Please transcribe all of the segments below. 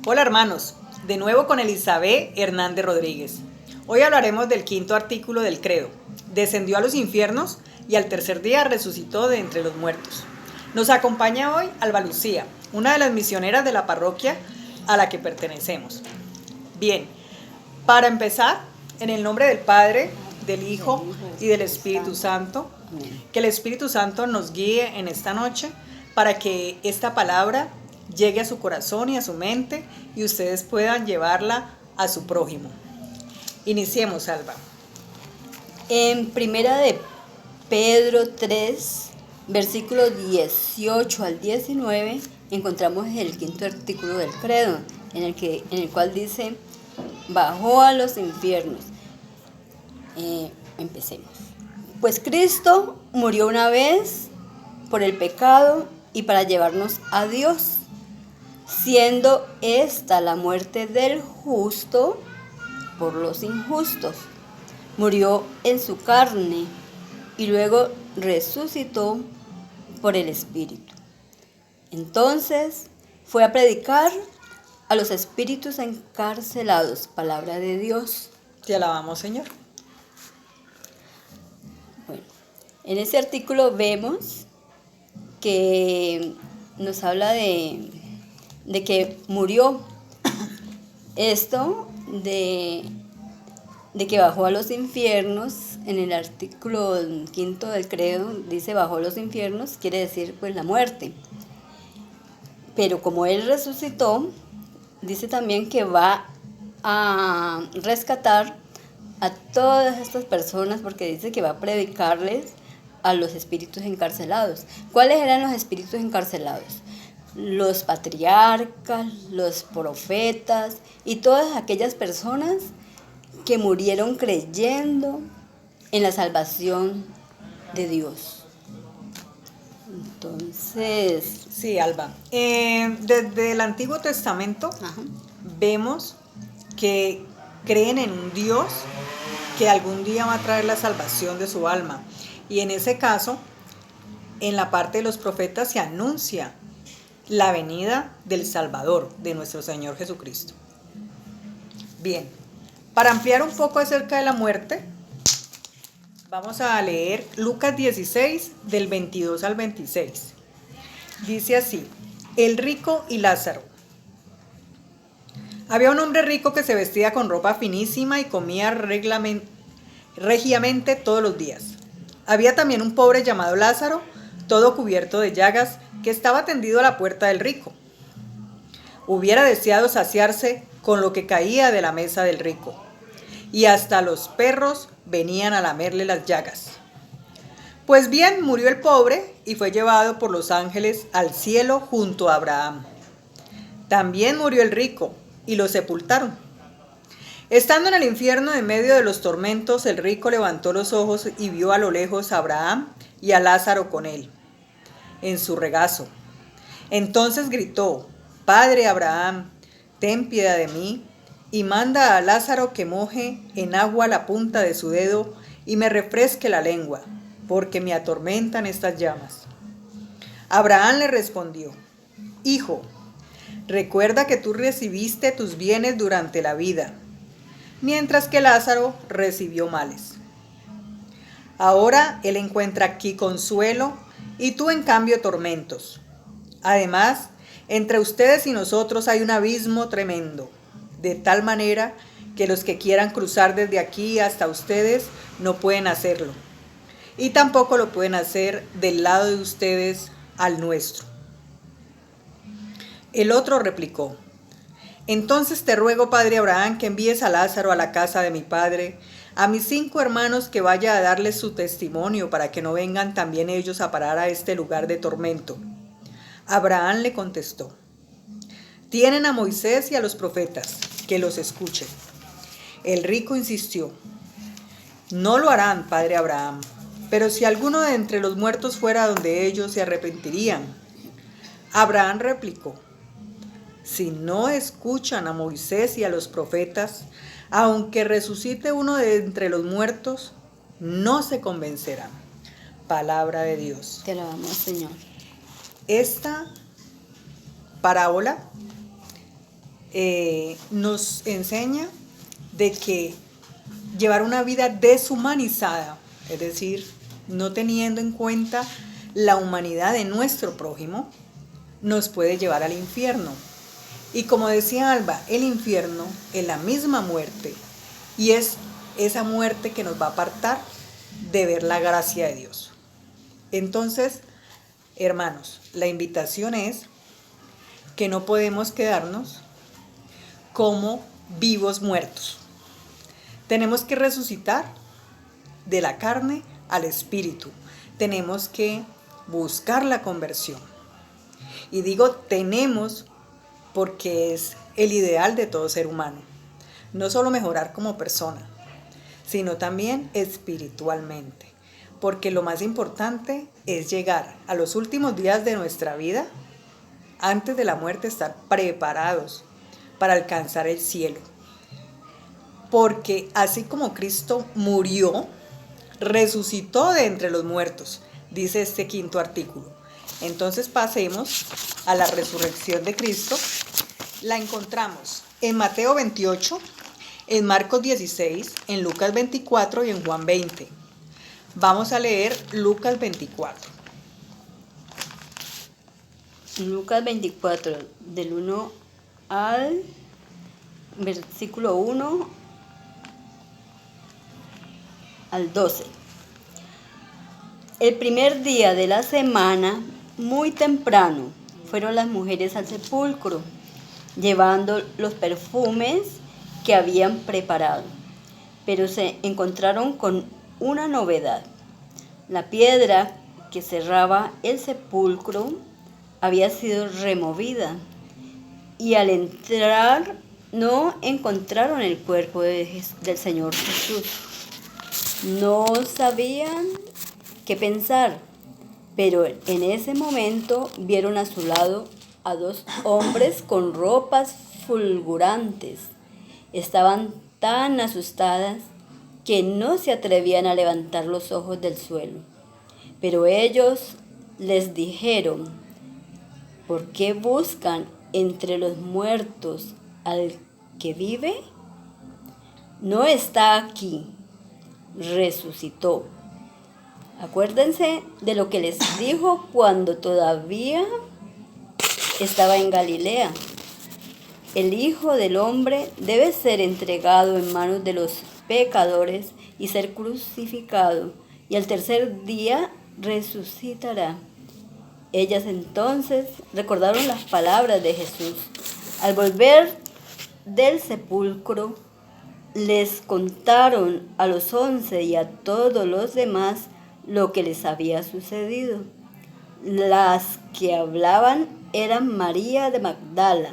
Hola hermanos, de nuevo con Elizabeth Hernández Rodríguez. Hoy hablaremos del quinto artículo del credo. Descendió a los infiernos y al tercer día resucitó de entre los muertos. Nos acompaña hoy Alba Lucía, una de las misioneras de la parroquia a la que pertenecemos. Bien, para empezar, en el nombre del Padre, del Hijo y del Espíritu Santo, que el Espíritu Santo nos guíe en esta noche para que esta palabra llegue a su corazón y a su mente y ustedes puedan llevarla a su prójimo. Iniciemos, Alba. En primera de Pedro 3, versículos 18 al 19, encontramos el quinto artículo del credo, en el cual dice, bajó a los infiernos. Empecemos. Pues Cristo murió una vez por el pecado y para llevarnos a Dios, siendo esta la muerte del justo por los injustos. Murió en su carne y luego resucitó por el Espíritu. Entonces fue a predicar a los espíritus encarcelados, palabra de Dios. Te alabamos, Señor. Bueno, en ese artículo vemos que nos habla de que murió. Esto de que bajó a los infiernos, en el artículo quinto del credo dice bajó a los infiernos, quiere decir pues la muerte. Pero como él resucitó, dice también que va a rescatar a todas estas personas, porque dice que va a predicarles a los espíritus encarcelados. ¿Cuáles eran los espíritus encarcelados? Los patriarcas, los profetas y todas aquellas personas que murieron creyendo en la salvación de Dios. Entonces, sí, Alba. Desde el Antiguo Testamento vemos que creen en un Dios que algún día va a traer la salvación de su alma. Y en ese caso, en la parte de los profetas se anuncia la venida del Salvador, de nuestro Señor Jesucristo. Bien, para ampliar un poco acerca de la muerte, vamos a leer Lucas 16, del 22 al 26. Dice así, el rico y Lázaro. Había un hombre rico que se vestía con ropa finísima y comía regiamente todos los días. Había también un pobre llamado Lázaro, todo cubierto de llagas, que estaba tendido a la puerta del rico. Hubiera deseado saciarse con lo que caía de la mesa del rico, y hasta los perros venían a lamerle las llagas. Pues bien, murió el pobre y fue llevado por los ángeles al cielo junto a Abraham. También murió el rico y lo sepultaron. Estando en el infierno en medio de los tormentos, el rico levantó los ojos y vio a lo lejos a Abraham y a Lázaro con él, en su regazo. Entonces gritó, Padre Abraham, ten piedad de mí, y manda a Lázaro que moje en agua la punta de su dedo y me refresque la lengua, porque me atormentan estas llamas. Abraham le respondió, Hijo, recuerda que tú recibiste tus bienes durante la vida, mientras que Lázaro recibió males. Ahora él encuentra aquí consuelo y tú en cambio tormentos. Además, entre ustedes y nosotros hay un abismo tremendo, de tal manera que los que quieran cruzar desde aquí hasta ustedes no pueden hacerlo, y tampoco lo pueden hacer del lado de ustedes al nuestro. El otro replicó, entonces te ruego, padre Abraham, que envíes a Lázaro a la casa de mi padre, a mis 5 hermanos, que vaya a darles su testimonio para que no vengan también ellos a parar a este lugar de tormento. Abraham le contestó, tienen a Moisés y a los profetas, que los escuchen. El rico insistió, no lo harán, padre Abraham, pero si alguno de entre los muertos fuera donde ellos se arrepentirían. Abraham replicó, si no escuchan a Moisés y a los profetas, aunque resucite uno de entre los muertos, no se convencerán. Palabra de Dios. te alabamos, Señor. Esta parábola nos enseña de que llevar una vida deshumanizada, es decir, no teniendo en cuenta la humanidad de nuestro prójimo, nos puede llevar al infierno. Y como decía Alba, el infierno es la misma muerte y es esa muerte que nos va a apartar de ver la gracia de Dios. Entonces, hermanos, la invitación es que no podemos quedarnos como vivos muertos. Tenemos que resucitar de la carne al espíritu. Tenemos que buscar la conversión. Y digo tenemos porque es el ideal de todo ser humano. No solo mejorar como persona, sino también espiritualmente. Porque lo más importante es llegar a los últimos días de nuestra vida, antes de la muerte, estar preparados para alcanzar el cielo. Porque así como Cristo murió, resucitó de entre los muertos, dice este quinto artículo. Entonces pasemos a la resurrección de Cristo. La encontramos en Mateo 28, en Marcos 16, en Lucas 24 y en Juan 20. Vamos a leer Lucas 24. Lucas 24, del 1 al versículo 1 al 12. El primer día de la semana, muy temprano, fueron las mujeres al sepulcro, llevando los perfumes que habían preparado. Pero se encontraron con una novedad. La piedra que cerraba el sepulcro había sido removida, y al entrar no encontraron el cuerpo del Señor Jesús. No sabían qué pensar, pero en ese momento vieron a su lado a dos hombres con ropas fulgurantes. Estaban tan asustadas que no se atrevían a levantar los ojos del suelo. Pero ellos les dijeron: ¿por qué buscan entre los muertos al que vive? No está aquí, resucitó. Acuérdense de lo que les dijo cuando todavía estaba en Galilea. El Hijo del Hombre debe ser entregado en manos de los pecadores y ser crucificado, y al tercer día resucitará. Ellas entonces recordaron las palabras de Jesús. Al volver del sepulcro, les contaron a los 11 y a todos los demás lo que les había sucedido. Las que hablaban eran María de Magdala,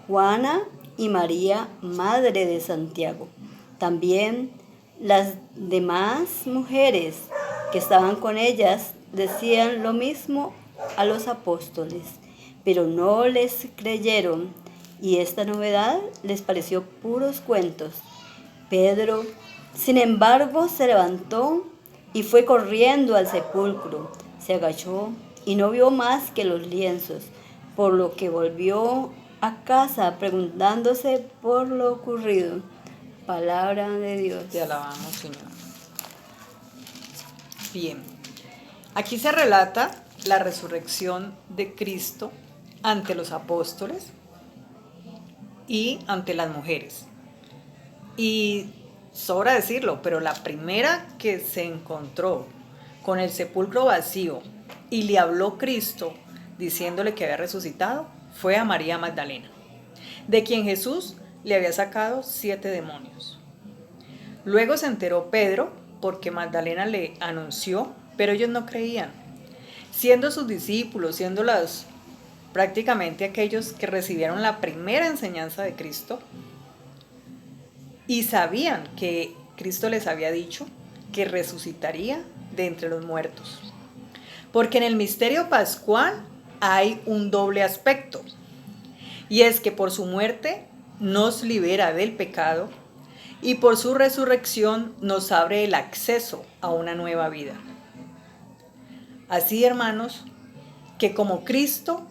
Juana y María, madre de Santiago. También las demás mujeres que estaban con ellas decían lo mismo a los apóstoles, pero no les creyeron, y esta novedad les pareció puros cuentos. Pedro, sin embargo, se levantó y fue corriendo al sepulcro. Se agachó y no vio más que los lienzos, por lo que volvió a casa preguntándose por lo ocurrido. Palabra de Dios. Te alabamos, Señor. Bien, aquí se relata la resurrección de Cristo ante los apóstoles y ante las mujeres. Y sobra decirlo, pero la primera que se encontró con el sepulcro vacío y le habló Cristo diciéndole que había resucitado fue a María Magdalena, de quien Jesús le había sacado 7 demonios. Luego se enteró Pedro, porque Magdalena le anunció, pero ellos no creían. Siendo sus discípulos, siendo prácticamente aquellos que recibieron la primera enseñanza de Cristo, y sabían que Cristo les había dicho que resucitaría de entre los muertos. Porque en el misterio pascual hay un doble aspecto, y es que por su muerte nos libera del pecado y por su resurrección nos abre el acceso a una nueva vida. Así, hermanos, que como Cristo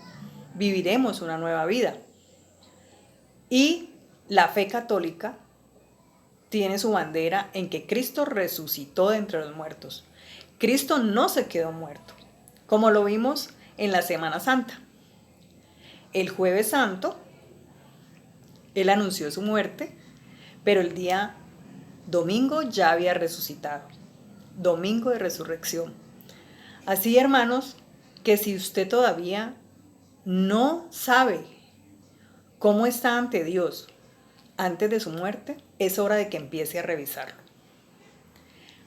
viviremos una nueva vida. Y la fe católica tiene su bandera en que Cristo resucitó de entre los muertos. Cristo no se quedó muerto, como lo vimos en la Semana Santa. El Jueves Santo, Él anunció su muerte, pero el día domingo ya había resucitado. Domingo de resurrección. Así, hermanos, que si usted todavía no sabe cómo está ante Dios antes de su muerte, es hora de que empiece a revisarlo.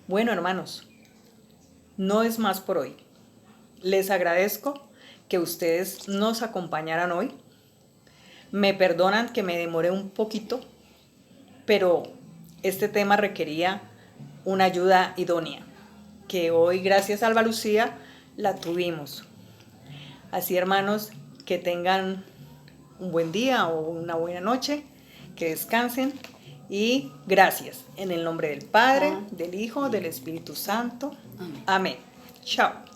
Bueno, hermanos, no es más por hoy. Les agradezco que ustedes nos acompañaran hoy. Me perdonan que me demoré un poquito, pero este tema requería una ayuda idónea, que hoy, gracias a Alba Lucía, la tuvimos. Así, hermanos, que tengan un buen día o una buena noche, que descansen y gracias. En el nombre del Padre, del Hijo, del Espíritu Santo. Amén. Chao.